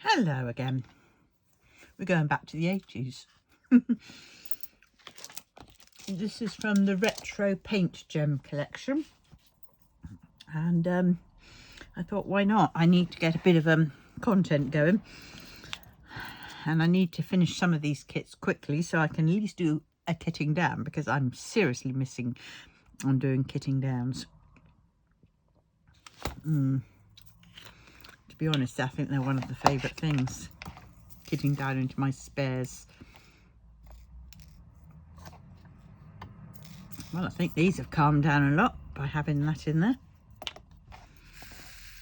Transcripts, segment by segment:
Hello again. We're going back to the 80s. This is from the Retro Paint Gem collection. And I thought, why not? I need to get a bit of content going. And I need to finish some of these kits quickly so I can at least do a kitting down, because I'm seriously missing on doing kitting downs. To be honest, I think they're one of the favourite things. Kitting down into my spares. Well, I think these have calmed down a lot by having that in there.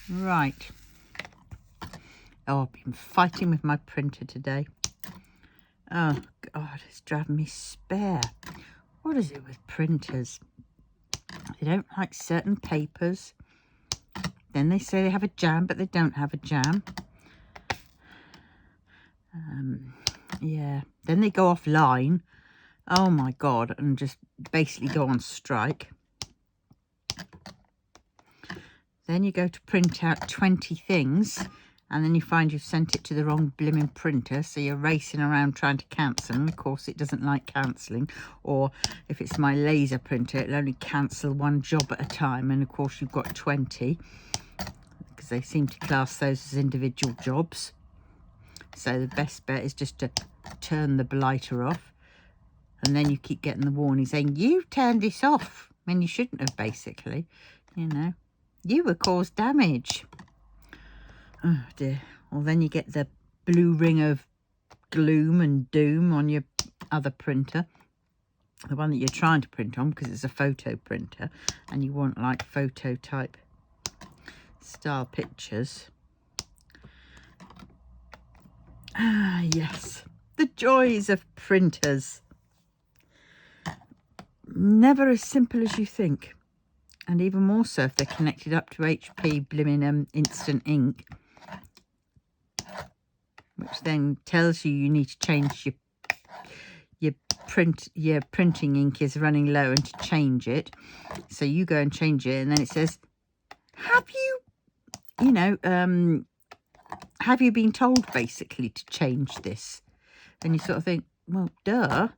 Right. Oh, I've been fighting with my printer today. Oh, God, it's driving me spare. What is it with printers? They don't like certain papers. Then they say they have a jam, but they don't have a jam. Yeah. Then they go offline. Oh, my God, and just basically go on strike. Then you go to print out 20 things, and then you find you've sent it to the wrong blimmin' printer, so you're racing around trying to cancel, and of course it doesn't like cancelling. Or if it's my laser printer, it'll only cancel one job at a time, and of course you've got 20, because they seem to class those as individual jobs. So the best bet is just to turn the blighter off, and then you keep getting the warning saying, you've turned this off, when you shouldn't have, basically, you know. You will cause damage. Oh dear. Well, then you get the blue ring of gloom and doom on your other printer. The one that you're trying to print on, because it's a photo printer and you want like photo type style pictures. Ah, yes. The joys of printers. Never as simple as you think. And even more so if they're connected up to HP blimmin' instant ink, which then tells you need to change your printing ink is running low, and to change it. So you go and change it, and then it says, have you been told basically to change this? And you sort of think, well, duh.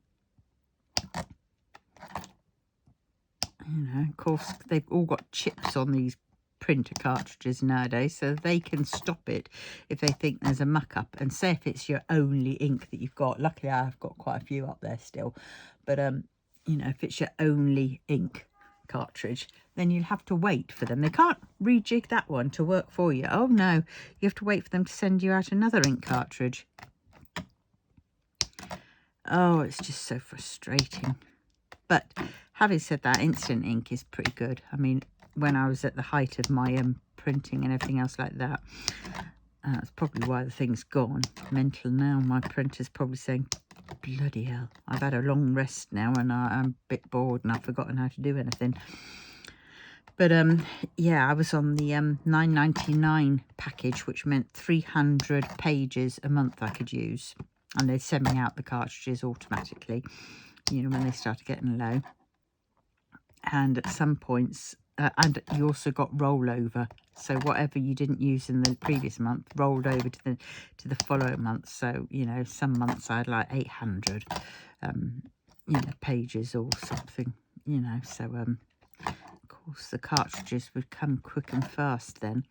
You know, of course, they've all got chips on these printer cartridges nowadays, so they can stop it if they think there's a muck up. And say if it's your only ink that you've got, luckily I've got quite a few up there still, but you know, if it's your only ink cartridge, then you'll have to wait for them. They can't rejig that one to work for you. Oh no, you have to wait for them to send you out another ink cartridge. Oh, it's just so frustrating. But having said that, instant ink is pretty good. I mean, when I was at the height of my printing and everything else like that, that's probably why the thing's gone mental now. My printer's probably saying, bloody hell, I've had a long rest now and I'm a bit bored and I've forgotten how to do anything. But yeah, I was on the $9.99 package, which meant 300 pages a month I could use, and they'd send me out the cartridges automatically, you know, when they started getting low. And at some points, and you also got rollover, so whatever you didn't use in the previous month rolled over to the following month. So, you know, some months I had like 800 pages or something, you know. So of course the cartridges would come quick and fast then,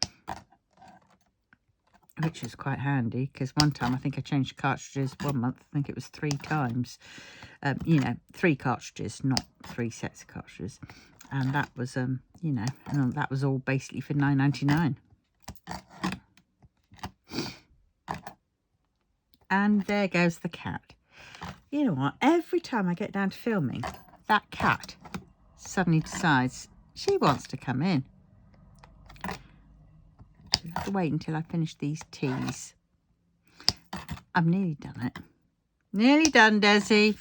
which is quite handy, because one time I think I changed cartridges one month. I think it was 3 times. You know, 3 cartridges, not 3 sets of cartridges. And that was, you know, and that was all basically for $9.99. And there goes the cat. You know what? Every time I get down to filming, that cat suddenly decides she wants to come in. I have to wait until I finish these teas. I've nearly done it. Nearly done, Desi.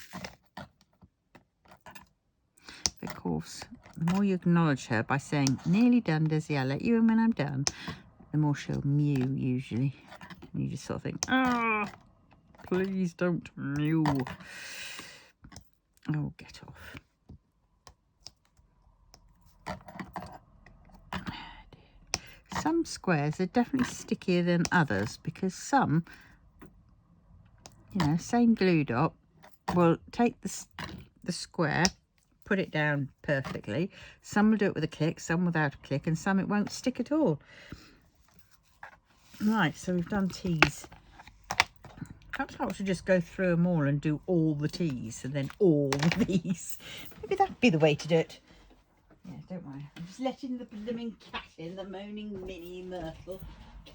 Of course, the more you acknowledge her by saying, nearly done, Desi, I'll let you in when I'm done, the more she'll mew, usually. And you just sort of think, ah, please don't mew. Oh, get off. some squares are definitely stickier than others, because some, you know, same glue dot will take the square, put it down perfectly. Some will do it with a click, some without a click, and some it won't stick at all. Right, so we've done T's. Perhaps I should just go through them all and do all the T's and then all these. Maybe that'd be the way to do it. Yeah, don't worry. I'm just letting the blooming cat in, the moaning Minnie Myrtle.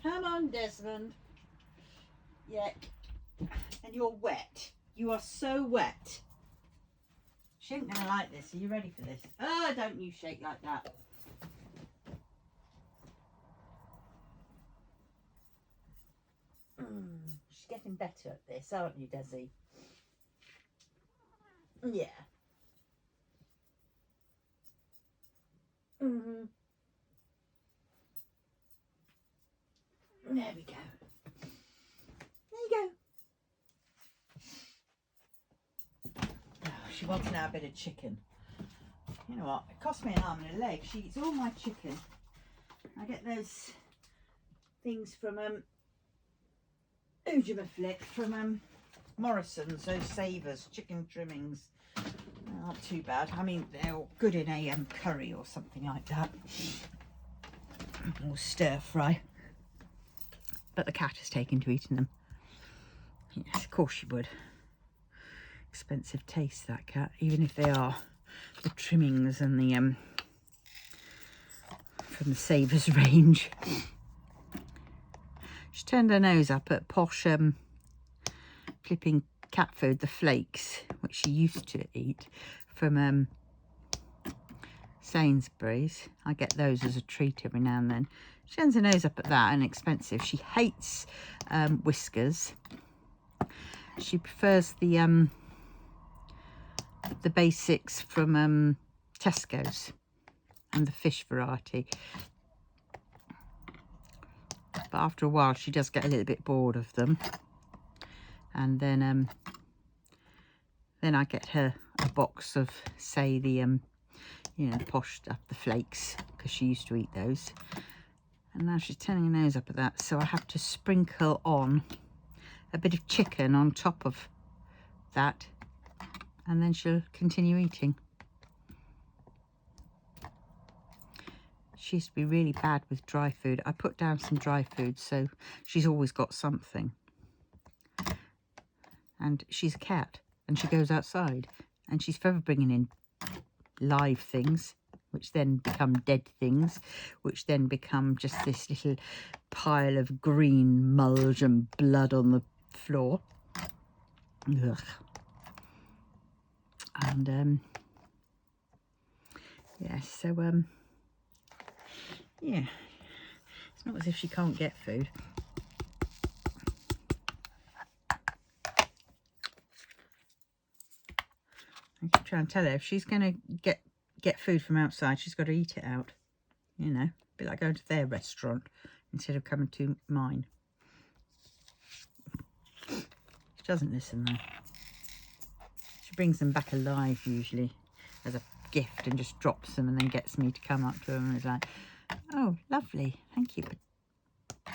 Come on, Desmond. Yeah. And you're wet. You are so wet. She ain't gonna like this. Are you ready for this? Oh, don't you shake like that. She's getting better at this, aren't you, Desi? Yeah. There we go. There you go. Oh, she wants now a bit of chicken. You know what? It cost me an arm and a leg. She eats all my chicken. I get those things from Ujimaflick from Morrison's, those savers, chicken trimmings. They're not too bad. I mean, they're all good in a curry or something like that, or stir fry. But the cat has taken to eating them. Yes, of course she would. Expensive taste, that cat, even if they are the trimmings and the from the Savers range. She turned her nose up at posh flipping cat food, the flakes, which she used to eat from Sainsbury's. I get those as a treat every now and then. She turns her nose up at that, and expensive. She hates Whiskers. She prefers the basics from Tesco's and the fish variety. But after a while she does get a little bit bored of them, and then I get her a box of, say, the you know, posh stuff, the flakes, because she used to eat those. And now she's turning her nose up at that, so I have to sprinkle on a bit of chicken on top of that, and then she'll continue eating. She used to be really bad with dry food. I put down some dry food, so she's always got something. And she's a cat, and she goes outside, and she's forever bringing in live things, which then become dead things, which then become just this little pile of green mulch and blood on the floor. Ugh. And yeah, so yeah, it's not as if she can't get food. I keep trying to tell her, if she's going to get food from outside, she's got to eat it out. You know, a bit like going to their restaurant instead of coming to mine. She doesn't listen though. She brings them back alive usually as a gift and just drops them, and then gets me to come up to them and is like, oh, lovely, thank you, but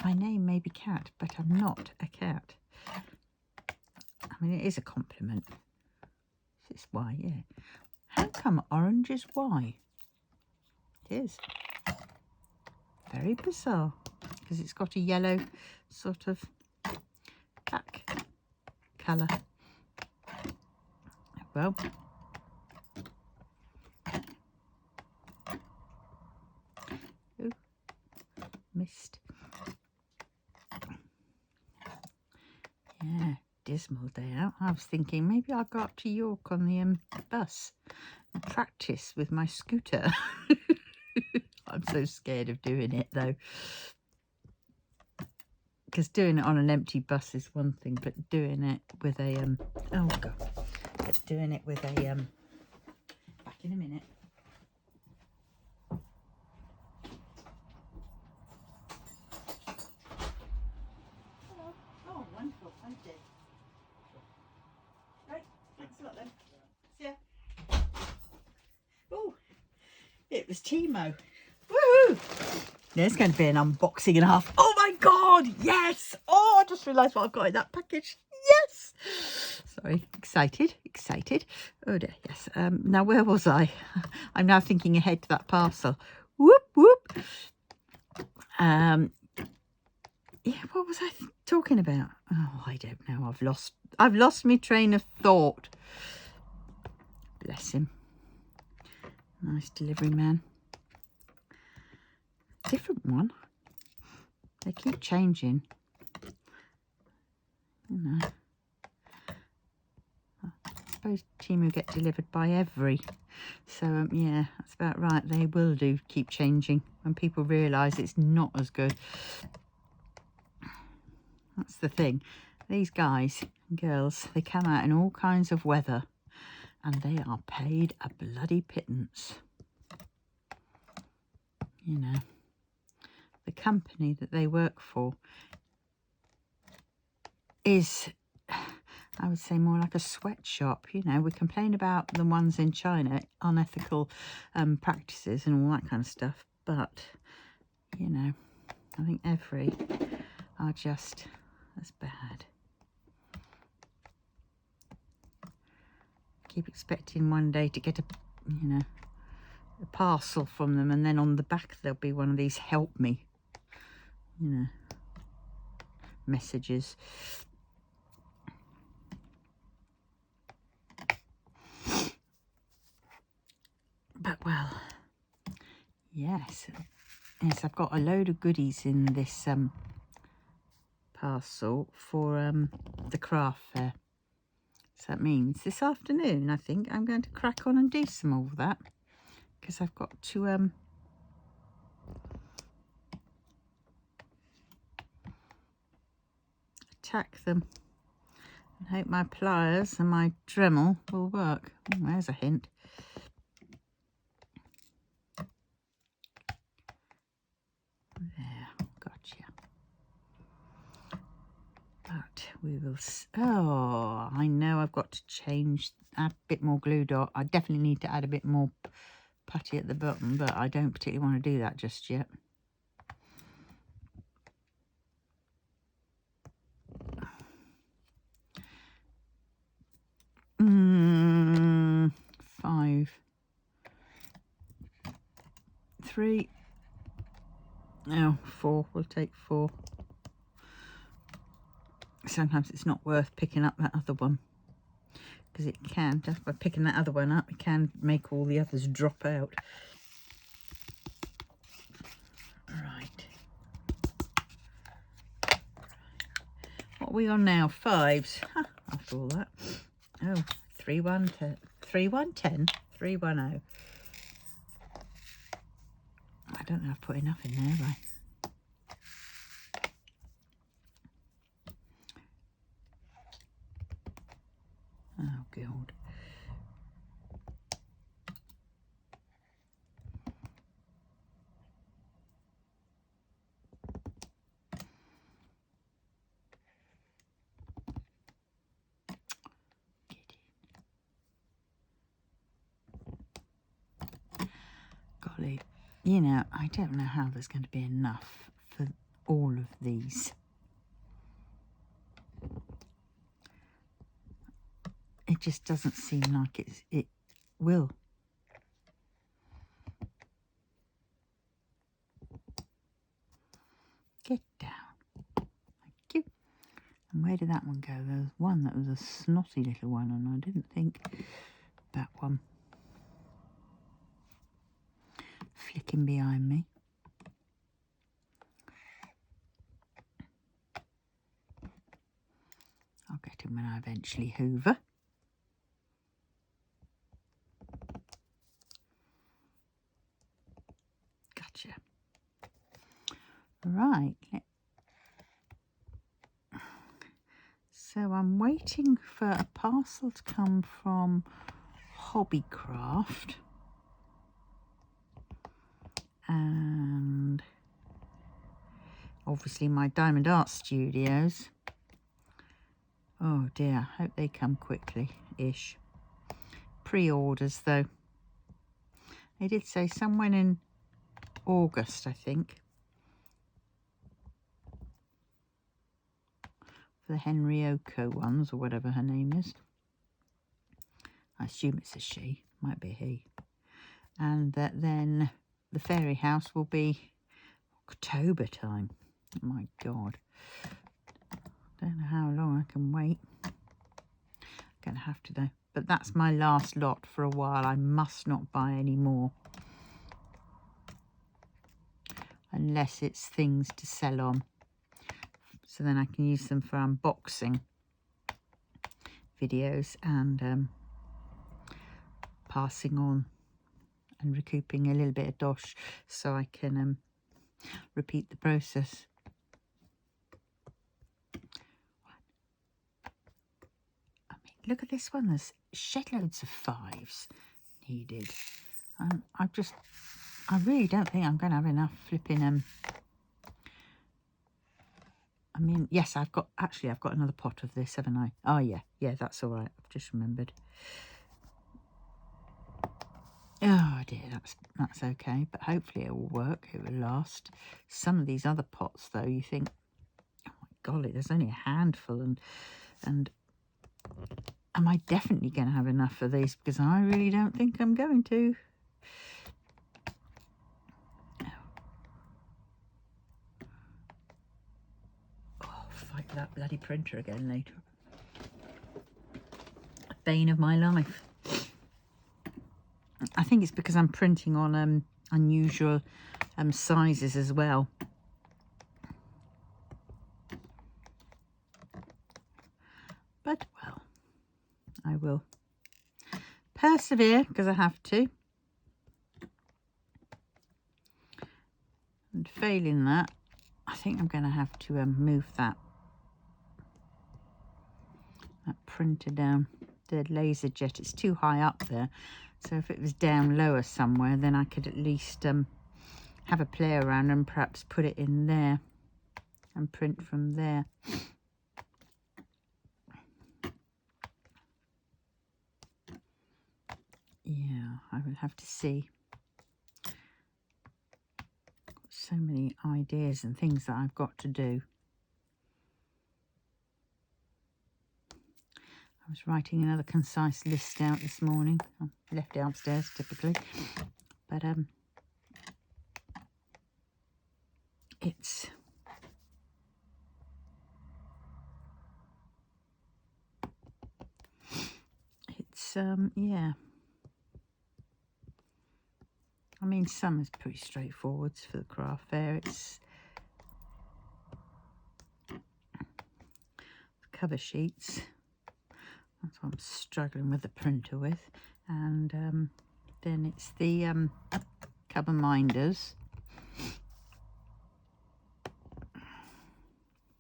my name may be Cat, but I'm not a cat. I mean, it is a compliment. It's why, yeah. How come orange is why? It is. Very bizarre, because it's got a yellow sort of back colour. Well, ooh, missed. Yeah, dismal day out. I was thinking maybe I'll go up to York on the bus and practice with my scooter. I'm so scared of doing it though, because doing it on an empty bus is one thing, but doing it with a oh god, but doing it with a back in a minute. Hello. Oh, wonderful, thank you. Right, thanks a lot then. See ya. Oh, it was Timo. Woohoo! There's going to be an unboxing and a half. Oh my God, yes. Oh, I just realised what I've got in that package. Yes. Sorry, excited. Oh dear, yes. Now, where was I? I'm now thinking ahead to that parcel. Whoop. Yeah, what was I talking about? Oh, I don't know. I've lost my train of thought. Bless him. Nice delivery man. Different one. They keep changing. You know. I suppose Temu get delivered by every. So, yeah, that's about right. They will keep changing when people realise it's not as good. That's the thing. These guys and girls, they come out in all kinds of weather and they are paid a bloody pittance. You know, the company that they work for is, I would say, more like a sweatshop. You know, we complain about the ones in China, unethical practices and all that kind of stuff. But, you know, I think every are just as bad. Keep expecting one day to get a parcel from them, and then on the back there'll be one of these help me, messages. But well, yes, I've got a load of goodies in this parcel for the craft fair. So that means this afternoon I think I'm going to crack on and do some of that, because I've got to attack them and hope my pliers and my Dremel will work. Oh, there's a hint. There, gotcha. But we will. Oh, I know I've got to add a bit more glue dot. I definitely need to add a bit more putty at the bottom, but I don't particularly want to do that just yet. Five. 3. No, 4. We'll take 4. Sometimes it's not worth picking up that other one, because it can, just by picking that other one up, it can make all the others drop out. Right. What are we on now? 5s. Huh, after all that. Oh, 3 1 10. 3 1 10. 3 1 0. I don't know if I've put enough in there, right? Oh, God. Golly. You know, I don't know how there's going to be enough for all of these. It just doesn't seem like it will. Get down. Thank you. And where did that one go? There was one that was a snotty little one, and I didn't think that one. Flicking behind me. I'll get him when I eventually hoover. Gotcha. Right. So I'm waiting for a parcel to come from Hobbycraft. And obviously my Diamond Art Studios. Oh dear, I hope they come quickly-ish. Pre-orders though. They did say somewhere in August, I think. for the Henrioko ones, or whatever her name is. I assume it's a she, might be a he. And that then the fairy house will be October time. Oh my God. Don't know how long I can wait. Gonna have to though. But that's my last lot for a while. I must not buy any more. Unless it's things to sell on. So then I can use them for unboxing videos and passing on and recouping a little bit of dosh, so I can repeat the process. I mean, look at this one. There's shed loads of 5s needed. I really don't think I'm going to have enough flipping I mean, yes, I've got another pot of this, haven't I? Oh yeah, that's all right. I've just remembered. Oh dear, that's okay, but hopefully it will work. It will last. Some of these other pots, though, you think, oh my golly, there's only a handful, and am I definitely going to have enough of these? Because I really don't think I'm going to. Oh, fight that bloody printer again later. Bane of my life. I think it's because I'm printing on unusual sizes as well. But, well, I will persevere because I have to. And failing that, I think I'm going to have to move that printer down. The laser jet, it's too high up there. So if it was down lower somewhere, then I could at least have a play around and perhaps put it in there and print from there. Yeah, I will have to see. So many ideas and things that I've got to do. I was writing another concise list out this morning. I'm left downstairs typically, but it's yeah. I mean, some is pretty straightforward for the craft fair. It's the cover sheets. That's what I'm struggling with the printer with. And then it's the cover minders.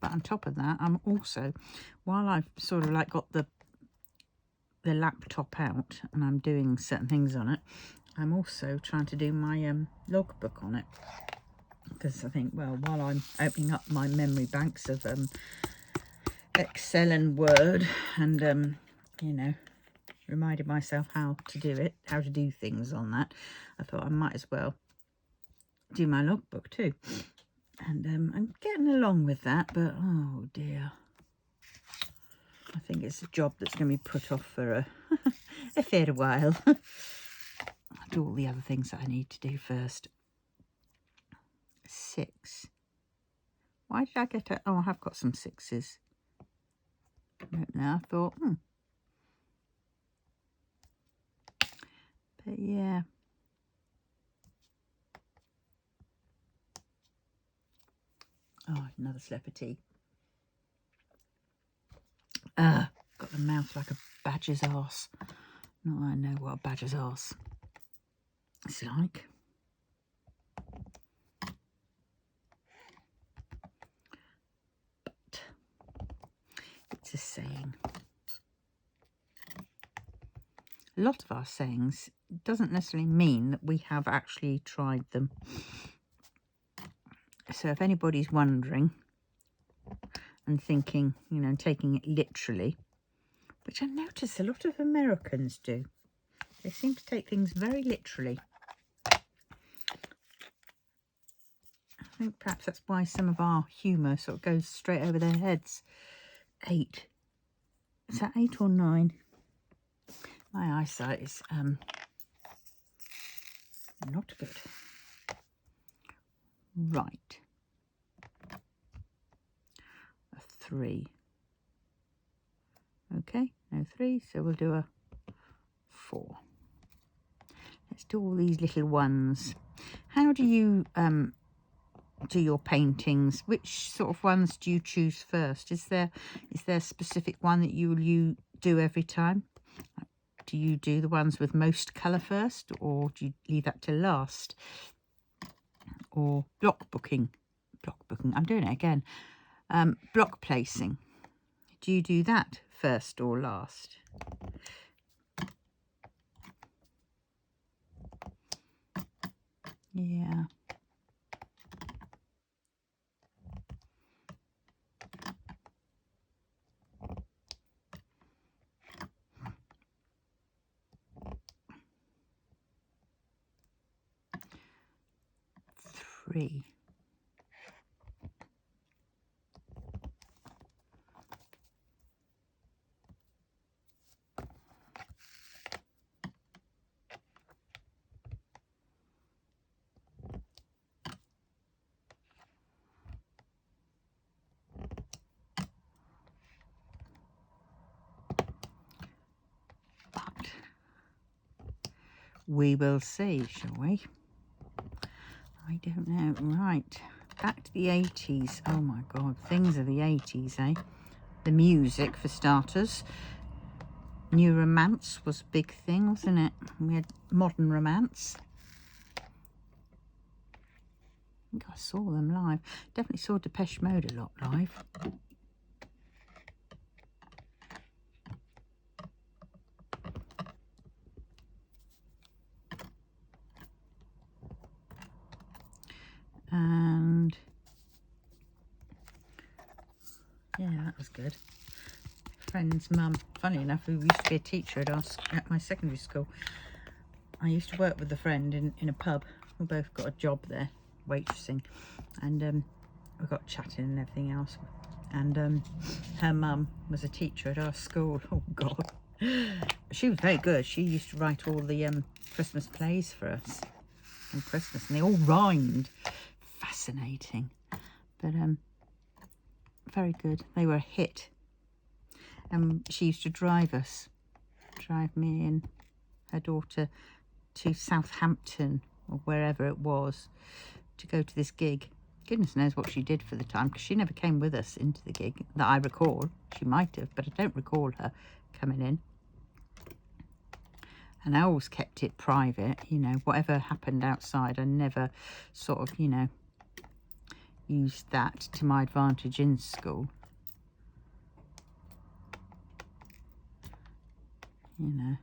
But on top of that, I'm also, while I've sort of like got the laptop out and I'm doing certain things on it, I'm also trying to do my logbook on it. Because I think, well, while I'm opening up my memory banks of Excel and Word and, you know, reminded myself how to do it, how to do things on that, I thought I might as well do my logbook too. And I'm getting along with that, but oh dear, I think it's a job that's going to be put off for a fair while. I'll do all the other things that I need to do first. 6. Why did I get it? Oh, I have got some 6s. Now I thought, But yeah. Oh, another slip of tea. Got the mouth like a badger's arse. Not that I know what a badger's arse is like. But it's a saying. A lot of our sayings doesn't necessarily mean that we have actually tried them. So if anybody's wondering and thinking, you know, taking it literally, which I notice a lot of Americans do. They seem to take things very literally. I think perhaps that's why some of our humour sort of goes straight over their heads. 8. Is that 8 or 9? My eyesight is not good. Right. A 3. Okay, no 3, so we'll do a 4. Let's do all these little ones. How do you do your paintings? Which sort of ones do you choose first? Is there a specific one that you do every time? Do you do the ones with most colour first, or do you leave that to last? Or block booking, I'm doing it again. Block placing. Do you do that first or last? Yeah. Three. But we will see, shall we? I don't know. Right. Back to the 80s. Oh my God. Things of the 80s, eh? The music, for starters. New romance was a big thing, wasn't it? We had modern romance. I think I saw them live. Definitely saw Depeche Mode a lot live. And yeah, that was good. Friend's mum, funny enough, who used to be a teacher at my secondary school. I used to work with a friend in a pub. We both got a job there, waitressing, and we got chatting and everything else. And her mum was a teacher at our school. Oh God, she was very good. She used to write all the Christmas plays for us on Christmas, and they all rhymed. Fascinating, but very good. They were a hit. And she used to drive me and her daughter to Southampton or wherever it was to go to this gig. Goodness knows what she did for the time, because she never came with us into the gig that I recall. She might have, but I don't recall her coming in. And I always kept it private, you know, whatever happened outside, I never sort of, you know, used that to my advantage in school. You know,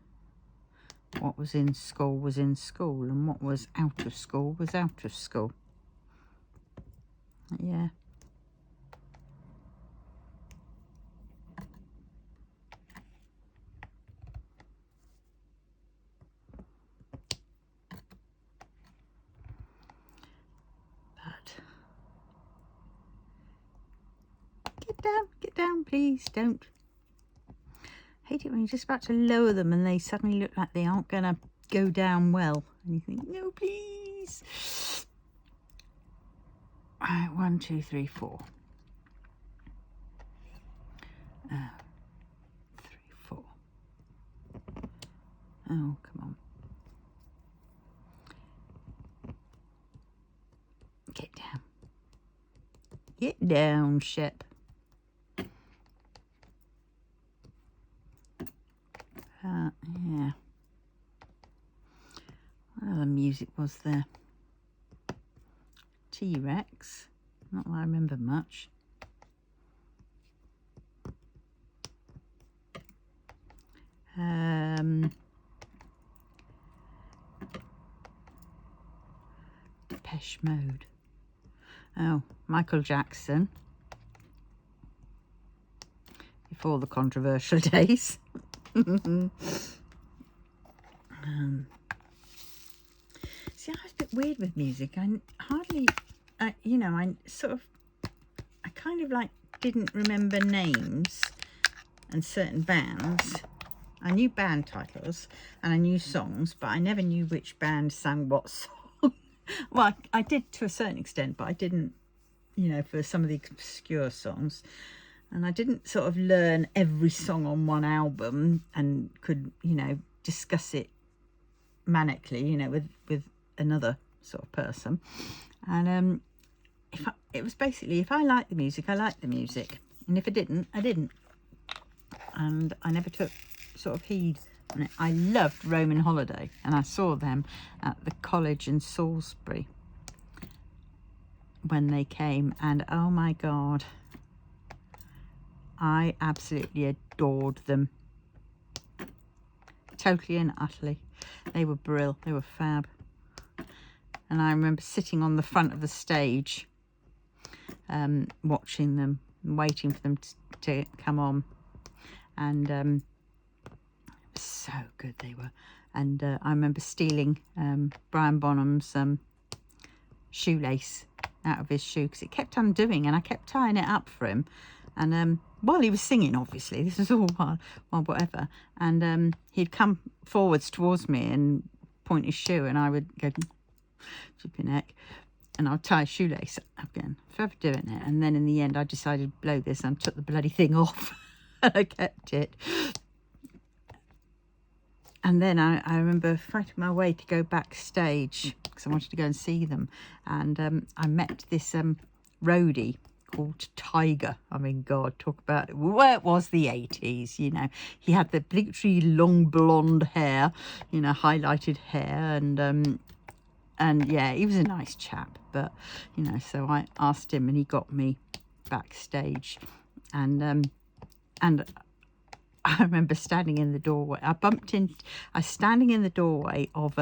what was in school was in school, and what was out of school was out of school. Yeah. But get down, please, don't. Hate it when you're just about to lower them and they suddenly look like they aren't going to go down well. And you think, no, please. All right, 1, 2, 3, 4. 3, 4. Oh, come on. Get down. Get down, ship. Yeah. What other music was there? T-Rex. Not that I remember much. Depeche Mode. Oh, Michael Jackson. Before the controversial days. See, I was a bit weird with music. I hardly, you know, I kind of like didn't remember names and certain bands. I knew band titles and I knew songs, but I never knew which band sang what song. Well, I did to a certain extent, but I didn't, you know, for some of the obscure songs. And I didn't sort of learn every song on one album and could, you know, discuss it manically, you know, with another sort of person. And it was basically, if I liked the music, I liked the music, and if I didn't, I didn't. And I never took sort of heed on it. I loved Roman Holiday, and I saw them at the college in Salisbury when they came, and oh my God, I absolutely adored them. Totally and utterly. They were brill, they were fab. And I remember sitting on the front of the stage, watching them, waiting for them to come on. And so good they were. And I remember stealing Brian Bonham's shoelace out of his shoe, because it kept undoing, and I kept tying it up for him. And while he was singing, obviously, this was all while whatever, and he'd come forwards towards me and point his shoe, and I would go, flip your neck, and I'd tie a shoelace up again. Forever doing it. And then in the end, I decided to blow this and took the bloody thing off. And I kept it. And then I remember fighting my way to go backstage because I wanted to go and see them. And I met this roadie called Tiger. I mean, God, talk about it. Well, it was the 80s, you know. He had the bleachy long blonde hair, you know, highlighted hair, and yeah, he was a nice chap. But, you know, so I asked him and he got me backstage. And I remember standing in the doorway. I was standing in the doorway of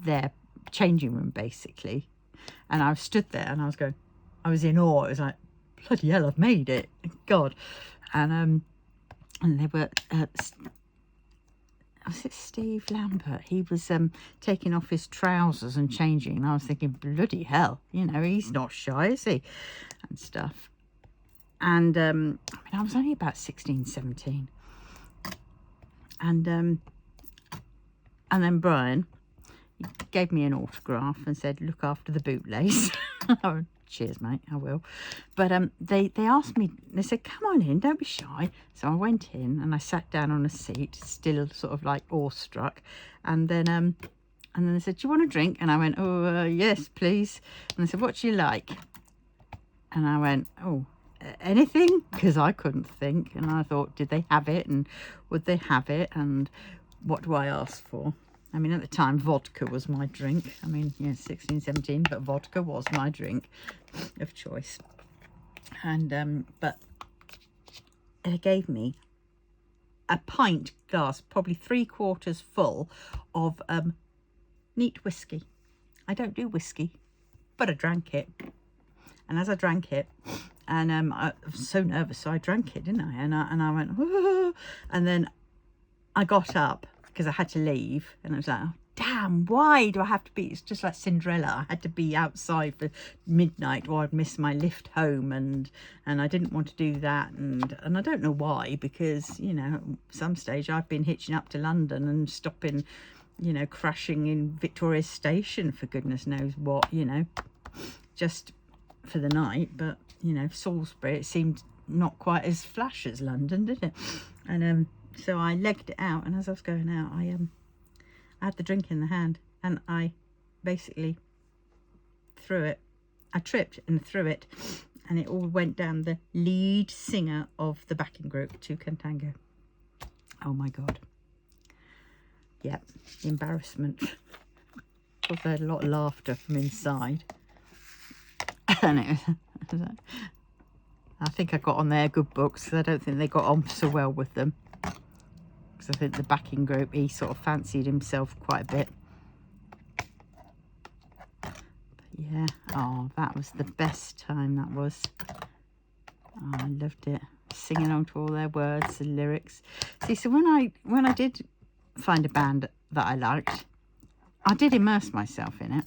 their changing room, basically. And I stood there and I was in awe. It was like, bloody hell, I've made it. God. And they were, was it Steve Lambert? He was taking off his trousers and changing. And I was thinking, bloody hell, you know, he's not shy, is he? And stuff. And I mean, I was only about 16, 17. And then Brian, he gave me an autograph and said, look after the bootlace. Oh, cheers, mate, I will. But they asked me, they said, come on in, don't be shy. So I went in and I sat down on a seat, still sort of like awestruck. And then they said, do you want a drink? And I went, oh, yes, please. And they said, what do you like? And I went, oh, anything, because I couldn't think. And I thought, did they have it, and would they have it, and what do I ask for? I mean, at the time, vodka was my drink. I mean, yeah, 16, 17, but vodka was my drink of choice. And but they gave me a pint glass, probably 3/4 full of neat whiskey. I don't do whiskey, but I drank it. And as I drank it, and I was so nervous, so I drank it, didn't I? And I went, whoa. And then I got up because I had to leave, and I was like, oh, damn, why do I have to be? It's just like Cinderella. I had to be outside for midnight, or I'd miss my lift home, and I didn't want to do that, and I don't know why, because, you know, at some stage I've been hitching up to London and stopping, you know, crashing in Victoria Station for goodness knows what, you know, just for the night. But, you know, Salisbury, it seemed not quite as flash as London, did it? And so I legged it out, and as I was going out, I had the drink in the hand, and I basically threw it. I tripped and threw it, and it all went down the lead singer of the backing group, Toucan Tango. Oh my God. Yeah, embarrassment. I had a lot of laughter from inside. And I think I got on their good books. I don't think they got on so well with them, because I think the backing group, he sort of fancied himself quite a bit. But yeah, oh, that was the best time, that was. Oh, I loved it, singing along to all their words and lyrics. See, so when I did find a band that I liked, I did immerse myself in it.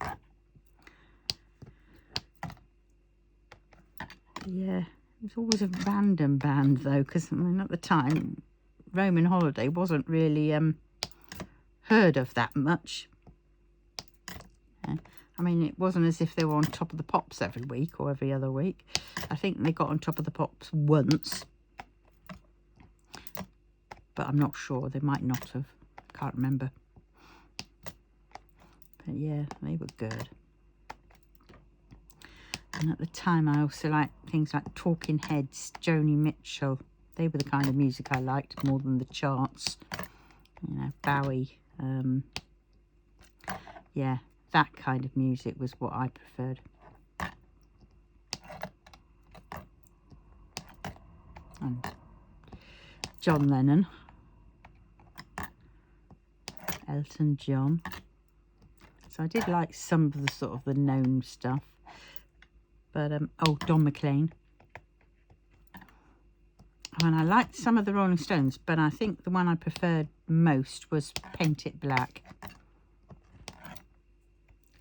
Yeah, it was always a random band though, because I mean, at the time, Roman Holiday wasn't really heard of that much. I mean, it wasn't as if they were on Top of the Pops every week or every other week. I think they got on Top of the Pops once, but I'm not sure. They might not have. Can't remember. But yeah, they were good. And at the time, I also liked things like Talking Heads, Joni Mitchell. They were the kind of music I liked more than the charts. You know, Bowie. Yeah, that kind of music was what I preferred. And John Lennon. Elton John. So I did like some of the sort of the known stuff. But, oh, Don McLean. And I liked some of the Rolling Stones, but I think the one I preferred most was Paint It Black.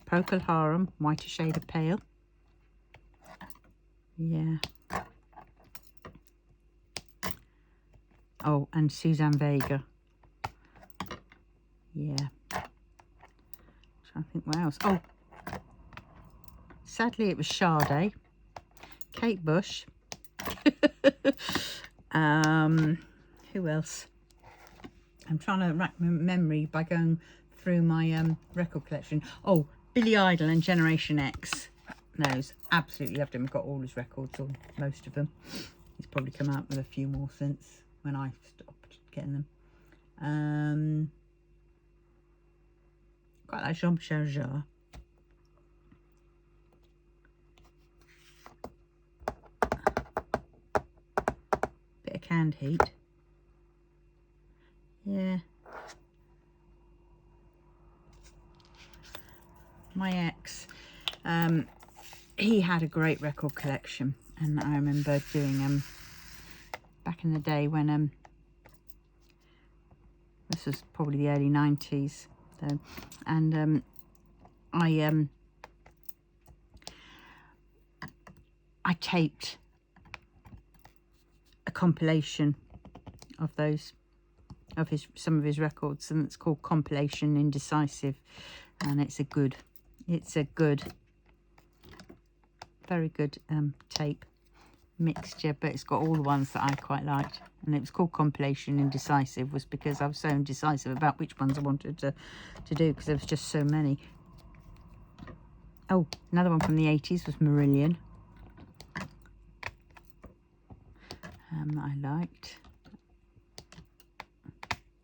Procol Harum, Whiter Shade of Pale. Yeah. Oh, and Suzanne Vega. Yeah. I think what else? Oh, sadly it was Sade, Kate Bush. Who else? I'm trying to rack my memory by going through my record collection. Oh, Billy Idol and Generation X. Those, absolutely loved him. I've got all his records, or most of them. He's probably come out with a few more since when I stopped getting them. Quite like Jean-Michel Jarre. Bit of Canned Heat. Yeah. My ex, he had a great record collection, and I remember doing back in the day when this was probably the early 90s though, and I taped a compilation of some of his records, and it's called Compilation Indecisive, and it's a good, very good tape mixture, but it's got all the ones that I quite liked. And it was called Compilation Indecisive was because I was so indecisive about which ones I wanted to do, because there was just so many. Oh, another one from the 80s was Marillion. I liked.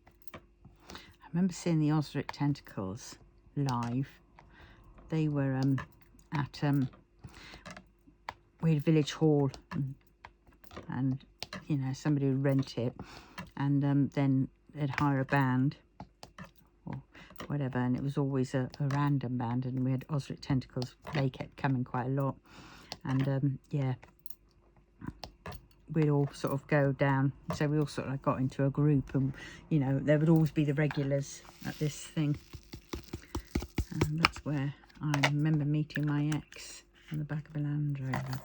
I remember seeing the Ozric Tentacles live. They were at we had Village Hall, and you know, somebody would rent it, and then they'd hire a band or whatever, and it was always a random band, and we had Ozric Tentacles. They kept coming quite a lot, and yeah, we'd all sort of go down, so we all sort of got into a group, and you know, there would always be the regulars at this thing, and that's where I remember meeting my ex on the back of a Land Rover.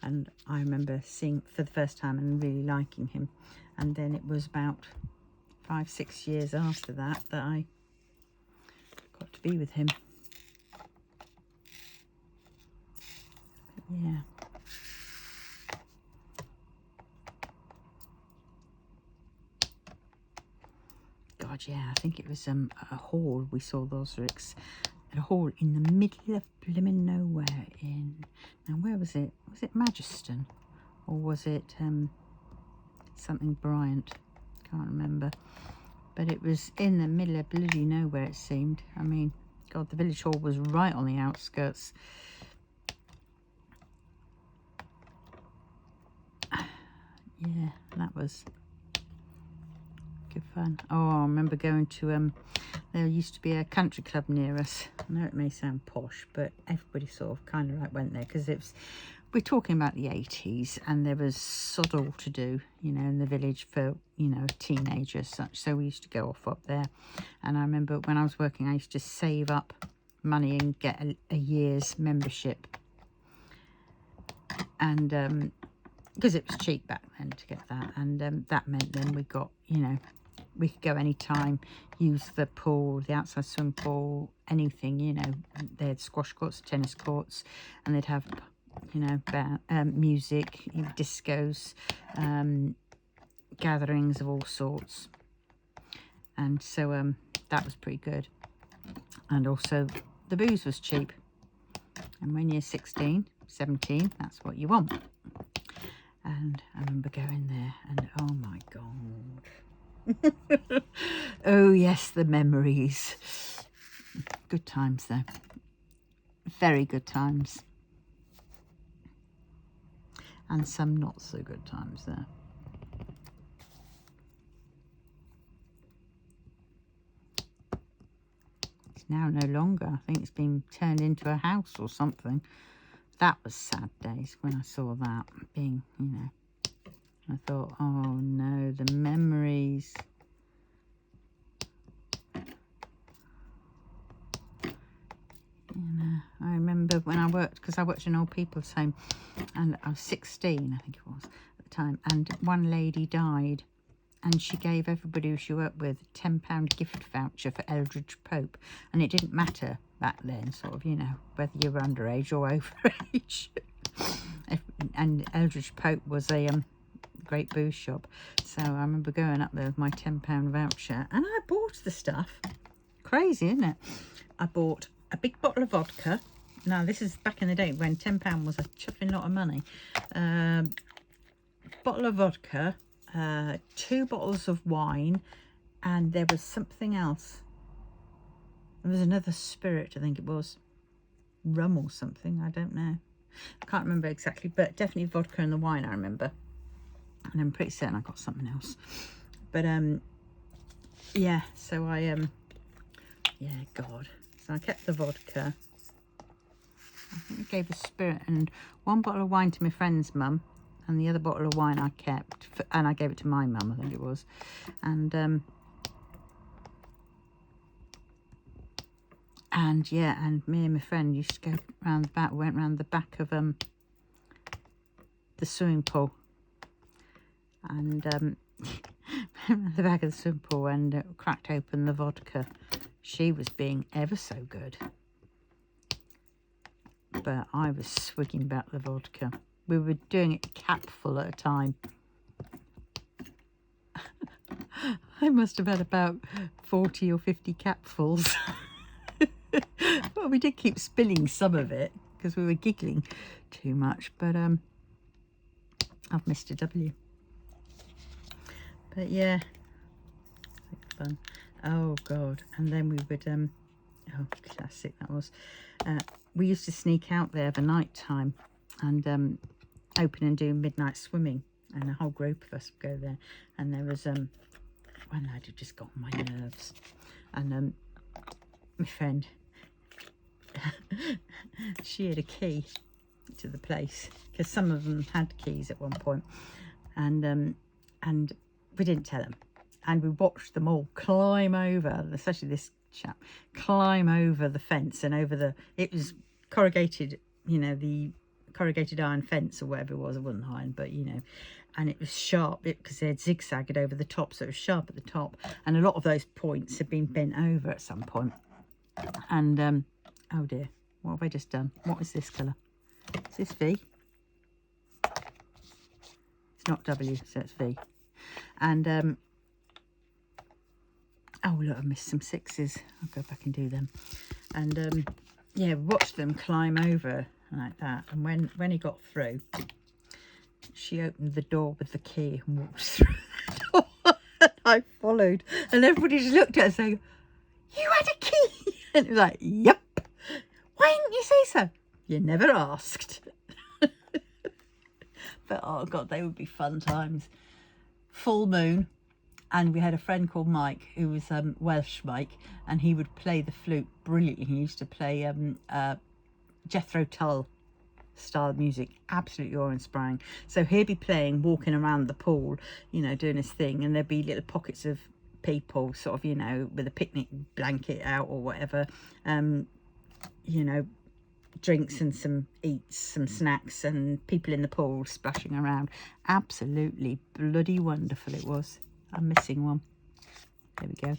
And I remember seeing for the first time and really liking him. And then it was about 5-6 years after that that I got to be with him. But yeah. God, yeah, I think it was a hall we saw those Ozrics. At a hall in the middle of blimmin' nowhere in... Now, where was it? Was it Majeston? Or was it something Bryant? Can't remember. But it was in the middle of bloody nowhere, it seemed. I mean, God, the Village Hall was right on the outskirts. Yeah, that was good fun. Oh, I remember going to... there used to be a country club near us. I know it may sound posh, but everybody sort of kind of like went there, because we're talking about the 80s, and there was sod all to do, you know, in the village for, you know, teenagers such. So we used to go off up there. And I remember when I was working, I used to save up money and get a year's membership. and because it was cheap back then to get that, and that meant then we got, you know, we could go anytime, use the pool, the outside swimming pool, anything, you know. They had squash courts, tennis courts, and they'd have, you know, music, you know, discos, gatherings of all sorts. And so that was pretty good. And also the booze was cheap. And when you're 16, 17, that's what you want. And I remember going there and oh my God. Oh yes, the memories. Good times though. Very good times. And some not so good times there. It's now no longer. I think it's been turned into a house or something. That was sad days when I saw that being, you know. I thought, oh no, the memories. You know, I remember when I worked, because I worked in an old people's home, and I was 16, I think it was, at the time, and one lady died, and she gave everybody who she worked with a £10 gift voucher for Eldridge Pope, and it didn't matter back then, sort of, you know, whether you were underage or overage. And Eldridge Pope was a great booze shop, so I remember going up there with my £10 voucher, and I bought the stuff. Crazy, isn't it? I bought a big bottle of vodka. Now this is back in the day when £10 was a chuffing lot of money. Bottle of vodka, 2 bottles of wine, and there was something else. There was another spirit, I think it was rum or something, I don't know, I can't remember exactly, but definitely vodka and the wine I remember. And I'm pretty certain I got something else, but yeah, so I yeah, God, so I kept the vodka. I think I gave a spirit and 1 bottle of wine to my friend's mum, and the other bottle of wine I kept, and I gave it to my mum, I think it was. And yeah, and me and my friend used to go round the back, went round the back of the swimming pool, and around the back of the swimming pool, and cracked open the vodka. She was being ever so good, but I was swigging back the vodka. We were doing it capful at a time. I must have had about 40 or 50 capfuls. Well, we did keep spilling some of it because we were giggling too much, but I've missed a W. But yeah, fun. Oh God. And then we would oh, classic that was. We used to sneak out there of a night time and open and do midnight swimming, and a whole group of us would go there. And there was one lad who just got on my nerves, and my friend, she had a key to the place, because some of them had keys at one point, and we didn't tell them, and we watched them all climb over, especially this chap, climb over the fence and over the, it was corrugated, you know, the corrugated iron fence or whatever it was. It wasn't iron, but you know, and it was sharp because they had zigzagged over the top, so it was sharp at the top, and a lot of those points had been bent over at some point. And oh dear, what have I just done? What is this colour? Is this V? It's not W, so it's V. And oh look, I missed some 6s. I'll go back and do them. And yeah, watch them climb over like that. And when he got through, she opened the door with the key and walked through the door. And I followed, and everybody just looked at us saying, "You had a key?" And it was like, "Yep. Why didn't you say so?" "You never asked." But oh God, they would be fun times. Full moon, and we had a friend called Mike who was Welsh Mike, and he would play the flute brilliantly. He used to play Jethro Tull style music, absolutely awe-inspiring. So he'd be playing, walking around the pool, you know, doing his thing, and there'd be little pockets of people sort of, you know, with a picnic blanket out or whatever, you know, drinks and some eats, some snacks, and people in the pool splashing around. Absolutely bloody wonderful it was. I'm missing one. There we go.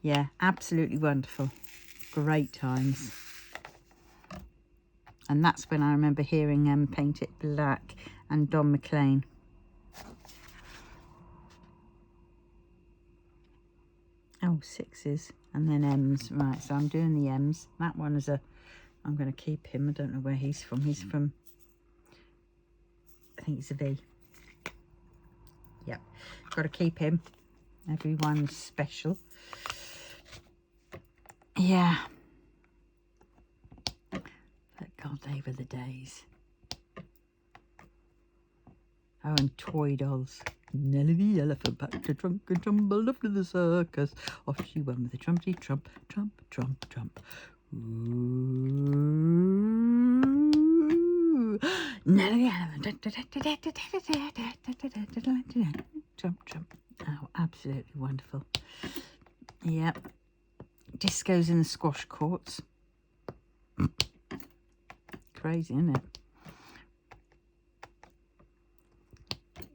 Yeah, absolutely wonderful. Great times. And that's when I remember hearing Paint It Black and Don McLean. Oh, sixes and then M's. Right, so I'm doing the M's. That one is I'm going to keep him. I don't know where he's from. He's from, I think it's a V. Yep, got to keep him. Everyone's special. Yeah. But God, they were the days. Oh, and toy dolls. Nelly the elephant packed a trunk and tumbled off to the circus. Off she went with a trumpty trump, trump, trump, trump. Ooh. Nelly the elephant. Trump, trump. Oh, absolutely wonderful. Yep. Discos in the squash courts. Crazy, isn't it?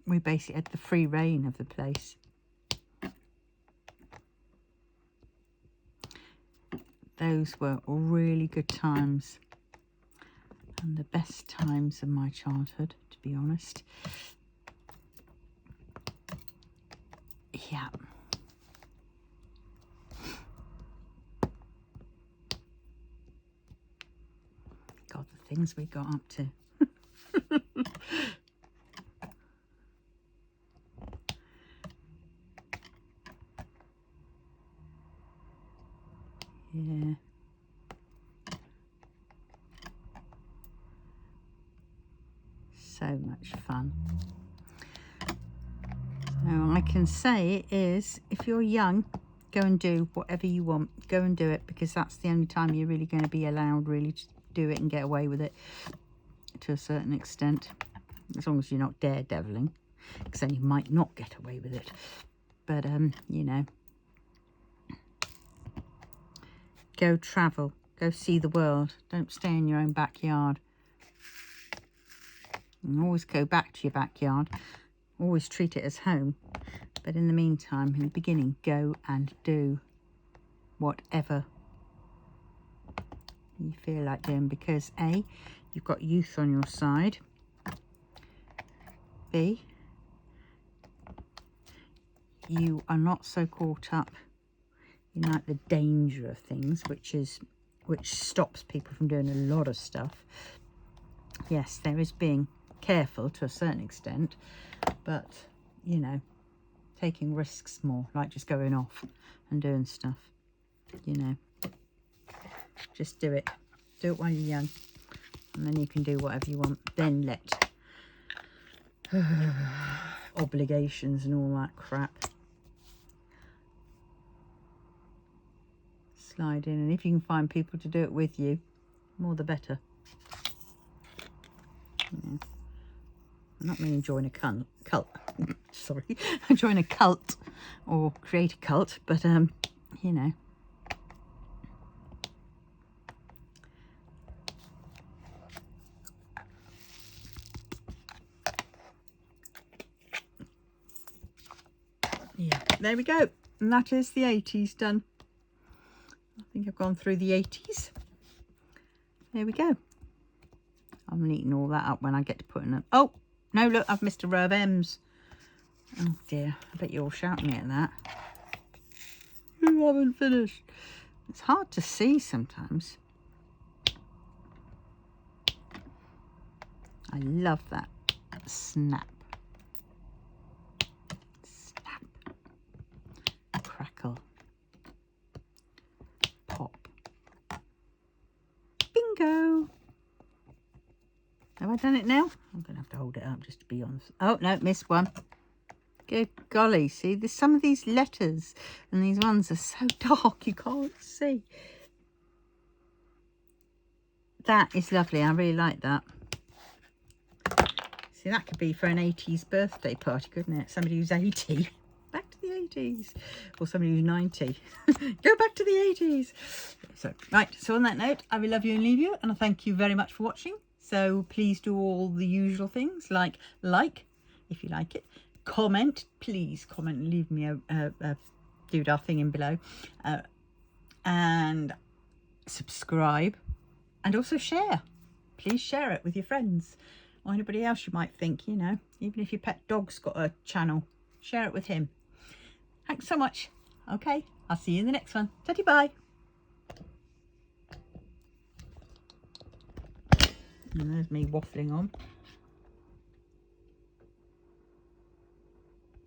We basically had the free reign of the place. Those were really good times. And the best times of my childhood, to be honest. Yeah. God, the things we got up to. Yeah. So much fun. So I can say is, if you're young, go and do whatever you want. Go and do it, because that's the only time you're really going to be allowed really to do it and get away with it to a certain extent. As long as you're not daredeviling, because then you might not get away with it. But, you know, go travel, go see the world. Don't stay in your own backyard. And always go back to your backyard. Always treat it as home. But in the meantime, in the beginning, go and do whatever you feel like doing, because A, you've got youth on your side. B, you are not so caught up in like the danger of things, which stops people from doing a lot of stuff. Yes, there is being careful to a certain extent, but you know, taking risks more, like just going off and doing stuff, you know. Just do it while you're young, and then you can do whatever you want. Then let obligations and all that crap slide in, and if you can find people to do it with you, more the better. Yeah. Not meaning join a cult. Sorry, join a cult or create a cult, but you know. Yeah, there we go. And that is the 80s done. I think I've gone through the 80s. There we go. I'm eating all that up when I get to putting it. Oh, no, look, I've missed a row of M's. Oh dear, I bet you're all shouting at that. You haven't finished. It's hard to see sometimes. I love that. Snap. Snap. Crackle. Pop. Bingo. Have I done it now? I'm going to have to hold it up just to be honest. Oh, no, missed one. Good golly, see, there's some of these letters and these ones are so dark you can't see. That is lovely. I really like that. See, that could be for an 80s birthday party, couldn't it? Somebody who's 80. Back to the 80s. Or somebody who's 90. Go back to the 80s. So, right. So on that note, I will love you and leave you. And I thank you very much for watching. So please do all the usual things like if you like it. Comment. Please comment and leave me a doodah thing in below. And subscribe. And also share. Please share it with your friends. Or anybody else you might think, you know, even if your pet dog's got a channel, share it with him. Thanks so much. Okay, I'll see you in the next one. Tatty bye. And there's me waffling on.